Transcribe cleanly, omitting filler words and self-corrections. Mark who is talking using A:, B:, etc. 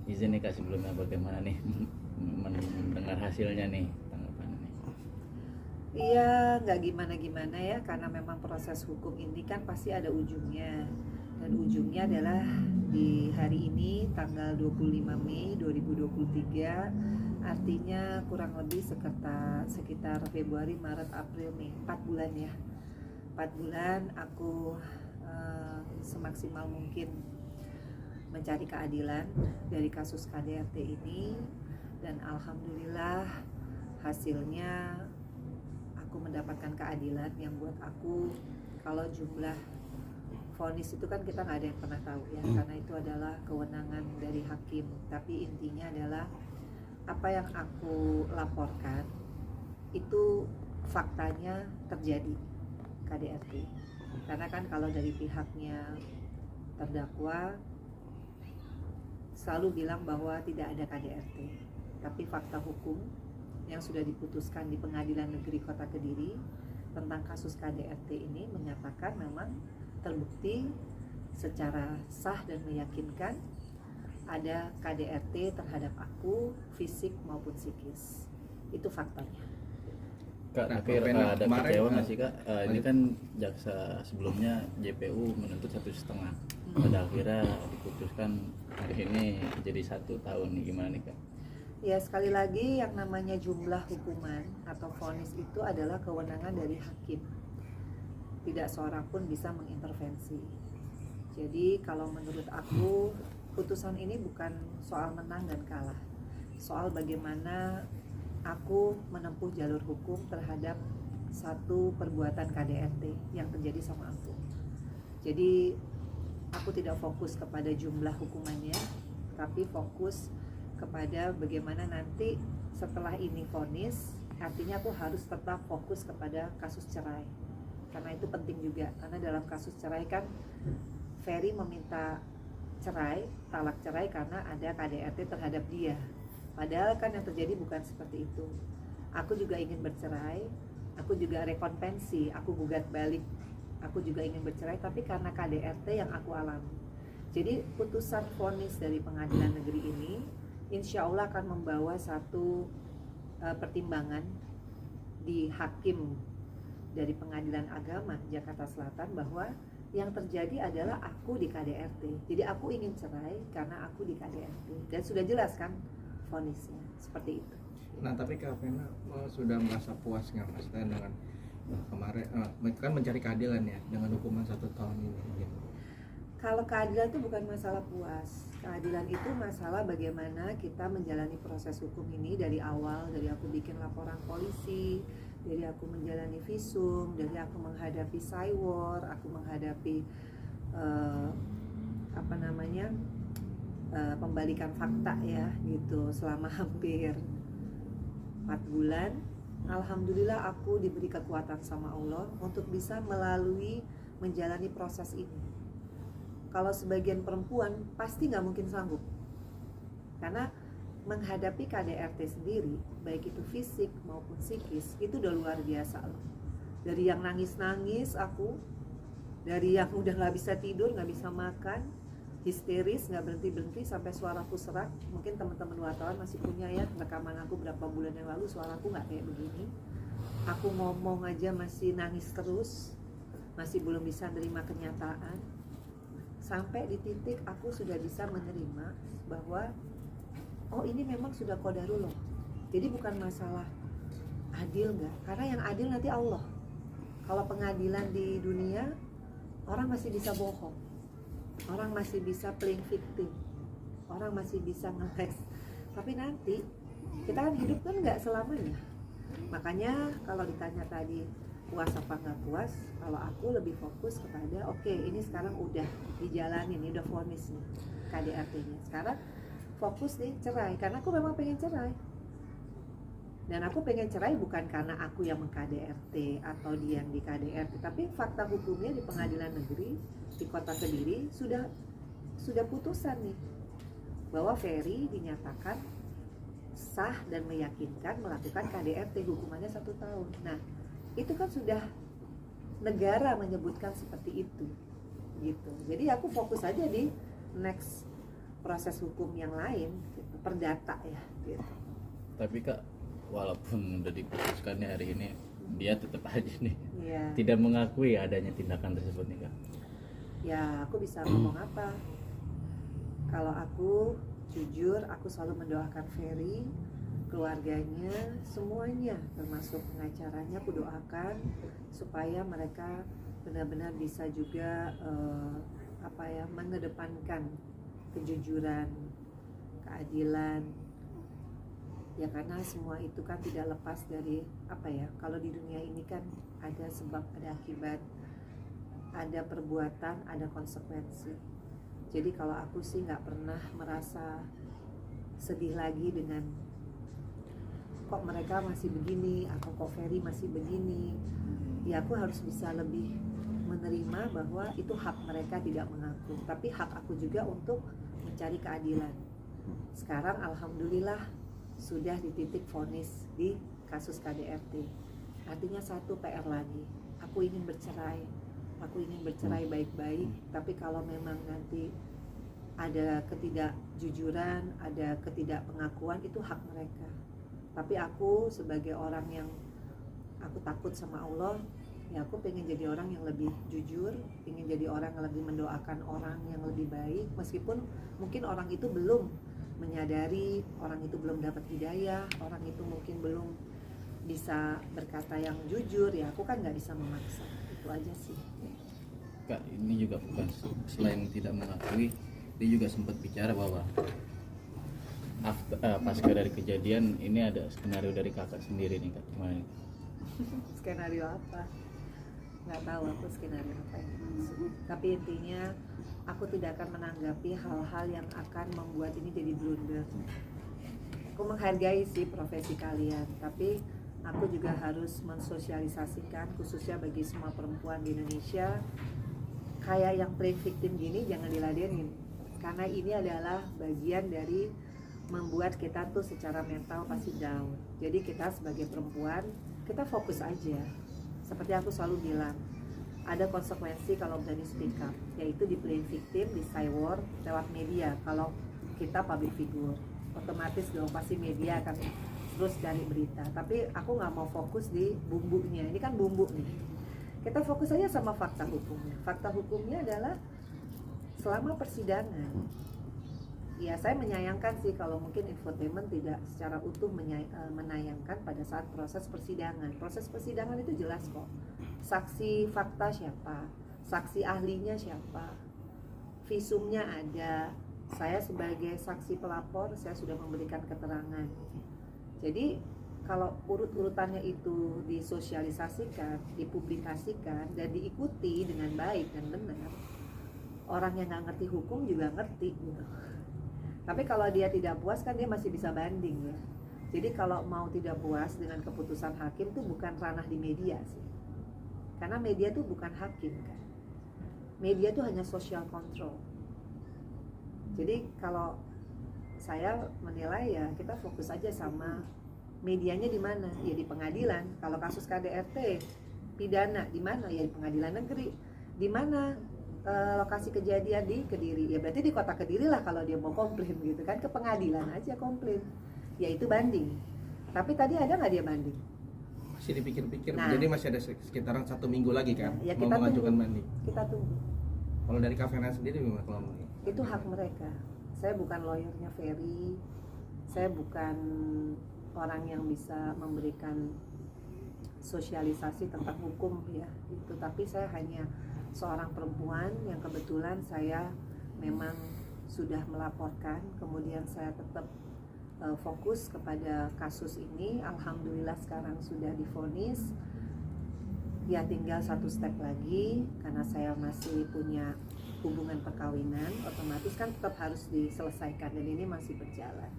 A: izin nih Kak sebelumnya, bagaimana nih mendengar hasilnya nih, tanggapannya nih?
B: Iya, nggak gimana-gimana ya, karena memang proses hukum ini kan pasti ada ujungnya. Dan ujungnya adalah di hari ini, tanggal 25 Mei 2023, artinya kurang lebih sekitar Februari, Maret, April, Mei, 4 bulan ya. 4 bulan aku semaksimal mungkin mencari keadilan dari kasus KDRT ini. Dan alhamdulillah hasilnya aku mendapatkan keadilan yang buat aku, kalau jumlah vonis itu kan kita nggak ada yang pernah tahu ya, karena itu adalah kewenangan dari hakim. Tapi intinya adalah apa yang aku laporkan itu faktanya terjadi KDRT. Karena kan kalau dari pihaknya terdakwa selalu bilang bahwa tidak ada KDRT, tapi fakta hukum yang sudah diputuskan di Pengadilan Negeri Kota Kediri tentang kasus KDRT ini menyatakan memang terbukti secara sah dan meyakinkan ada KDRT terhadap aku, fisik maupun psikis. Itu faktanya.
A: Kak,
C: Nah,
A: tapi
C: Pena,
A: ada
C: kemarin,
A: kecewa nggak sih Kak? Ini kan jaksa sebelumnya JPU menuntut 1,5, pada akhirnya diputuskan hari ini jadi 1 tahun nih, gimana nih Kak?
B: Ya, sekali lagi yang namanya jumlah hukuman atau vonis itu adalah kewenangan dari hakim. Tidak seorang pun bisa mengintervensi. Jadi kalau menurut aku putusan ini bukan soal menang dan kalah, soal bagaimana aku menempuh jalur hukum terhadap satu perbuatan KDRT yang terjadi sama aku. Jadi aku tidak fokus kepada jumlah hukumannya, tapi fokus kepada bagaimana nanti setelah ini vonis, artinya aku harus tetap fokus kepada kasus cerai. Karena itu penting juga, karena dalam kasus cerai kan Ferry meminta cerai, talak cerai karena ada KDRT terhadap dia. Padahal kan yang terjadi bukan seperti itu. Aku juga ingin bercerai, aku juga rekonvensi, aku gugat balik, aku juga ingin bercerai, tapi karena KDRT yang aku alami. Jadi putusan vonis dari pengadilan negeri ini insya Allah akan membawa satu pertimbangan di hakim dari Pengadilan Agama Jakarta Selatan bahwa yang terjadi adalah aku di KDRT. Jadi aku ingin cerai karena aku di KDRT. Dan sudah jelas kan vonisnya seperti itu.
C: Nah, tapi Kak Pena sudah merasa puas nggak Mas dengan kemarin kan mencari keadilan ya dengan hukuman 1 tahun ini gitu.
B: Kalau keadilan itu bukan masalah puas. Keadilan itu masalah bagaimana kita menjalani proses hukum ini dari awal, dari aku bikin laporan polisi, dari aku menjalani visum, dari aku menghadapi cywar, aku menghadapi pembalikan fakta ya gitu selama hampir 4 bulan. Alhamdulillah aku diberi kekuatan sama Allah untuk bisa melalui menjalani proses ini. Kalau sebagian perempuan pasti nggak mungkin sanggup, karena menghadapi KDRT sendiri, baik itu fisik maupun psikis, itu udah luar biasa loh. Dari yang nangis-nangis aku, dari yang udah nggak bisa tidur, nggak bisa makan, histeris, nggak berhenti-berhenti sampai suaraku serak. Mungkin teman-teman wartawan masih punya ya rekaman aku berapa bulan yang lalu, suaraku nggak kayak begini. Aku ngomong aja masih nangis terus, masih belum bisa menerima kenyataan. Sampai di titik aku sudah bisa menerima bahwa oh ini memang sudah qadarullah. Jadi bukan masalah adil nggak, karena yang adil nanti Allah. Kalau pengadilan di dunia, orang masih bisa bohong, orang masih bisa playing victim, orang masih bisa ngeles. Tapi nanti kita kan hidup kan nggak selamanya. Makanya kalau ditanya tadi puas apa nggak puas, kalau aku lebih fokus kepada oke, ini sekarang udah dijalanin, ini udah vonis nih KDRT-nya. Sekarang fokus nih cerai, karena aku memang pengen cerai. Dan aku pengen cerai bukan karena aku yang meng-KDRT atau dia yang di KDRT, tapi fakta hukumnya di Pengadilan Negeri di Kota Kediri sudah putusan nih bahwa Ferry dinyatakan sah dan meyakinkan melakukan KDRT, hukumannya 1 tahun. Nah, itu kan sudah negara menyebutkan seperti itu gitu. Jadi aku fokus aja di next proses hukum yang lain gitu, perdata ya gitu.
A: Tapi Kak, walaupun udah diputuskan ya hari ini, dia tetap aja nih
B: Iya.
A: tidak mengakui adanya tindakan tersebut nih Kak.
B: Ya aku bisa ngomong apa? Kalau aku jujur, aku selalu mendoakan Ferry, keluarganya, semuanya, termasuk pengacaranya, aku doakan supaya mereka benar-benar bisa juga mengedepankan kejujuran, keadilan. Ya karena semua itu kan tidak lepas dari kalau di dunia ini kan ada sebab, ada akibat, ada perbuatan, ada konsekuensi. Jadi kalau aku sih nggak pernah merasa sedih lagi dengan kok mereka masih begini atau kok Ferry masih begini. Ya aku harus bisa lebih menerima bahwa itu hak mereka tidak mengaku, tapi hak aku juga untuk mencari keadilan. Sekarang alhamdulillah sudah di titik vonis di kasus KDRT. Artinya satu PR lagi. Aku ingin bercerai. Aku ingin bercerai baik-baik, tapi kalau memang nanti ada ketidakjujuran, ada ketidakpengakuan, itu hak mereka. Tapi aku sebagai orang yang aku takut sama Allah, ya aku pengen jadi orang yang lebih jujur, pengen jadi orang yang lebih mendoakan orang yang lebih baik, meskipun mungkin orang itu belum menyadari, orang itu belum dapat hidayah, orang itu mungkin belum bisa berkata yang jujur, ya aku kan nggak bisa memaksa. Itu aja sih.
A: Kak, ini juga bukan selain tidak mengakui, dia juga sempat bicara bahwa pasca dari kejadian ini ada skenario dari kakak sendiri nih Kak. Gimana?
B: Skenario apa? Nggak tahu aku skenario apa yang dimaksud. Tapi intinya aku tidak akan menanggapi hal-hal yang akan membuat ini jadi blunder. Aku menghargai sih profesi kalian, tapi aku juga harus mensosialisasikan, khususnya bagi semua perempuan di Indonesia, kayak yang play victim gini jangan diladenin, karena ini adalah bagian dari membuat kita tuh secara mental pasti down. Jadi kita sebagai perempuan, kita fokus aja. Seperti aku selalu bilang, ada konsekuensi kalau berani speak up, yaitu di playing victim, di cyber, lewat media. Kalau kita public figure, otomatis dong pasti media akan terus cari berita. Tapi aku nggak mau fokus di bumbunya. Ini kan bumbu nih. Kita fokus aja sama fakta hukumnya. Fakta hukumnya adalah selama persidangan. Ya saya menyayangkan sih kalau mungkin infotainment tidak secara utuh menayangkan pada saat proses persidangan. Proses persidangan itu jelas kok. Saksi fakta siapa, saksi ahlinya siapa, visumnya ada. Saya sebagai saksi pelapor, saya sudah memberikan keterangan. Jadi kalau urut-urutannya itu disosialisasikan, dipublikasikan, dan diikuti dengan baik dan benar, orang yang nggak ngerti hukum juga ngerti gitu. Tapi kalau dia tidak puas kan dia masih bisa banding ya. Jadi kalau mau tidak puas dengan keputusan hakim tuh bukan ranah di media sih. Karena media tuh bukan hakim kan. Media tuh hanya social control. Jadi kalau saya menilai ya kita fokus aja sama medianya di mana? Ya di pengadilan. Kalau kasus KDRT pidana di mana? Ya di pengadilan negeri. Di mana lokasi kejadian? Di Kediri. Ya berarti di kota Kediri lah kalau dia mau komplain gitu kan, ke pengadilan aja komplain. Ya itu banding. Tapi tadi ada nggak dia banding?
C: Masih dipikir-pikir.
B: Nah,
C: jadi masih ada sekitaran 1 minggu lagi kan
B: ya
C: mau
B: kita
C: mengajukan
B: tunggu.
C: banding.
B: Kita tunggu.
C: Kalau dari Kak Fena sendiri gimana kalau
B: Itu hak mereka. Saya bukan lawyernya Ferry. Saya bukan orang yang bisa memberikan sosialisasi tentang hukum ya itu, tapi saya hanya seorang perempuan yang kebetulan saya memang sudah melaporkan, kemudian saya tetap fokus kepada kasus ini. Alhamdulillah sekarang sudah divonis, ya tinggal satu step lagi karena saya masih punya hubungan perkawinan, otomatis kan tetap harus diselesaikan dan ini masih berjalan.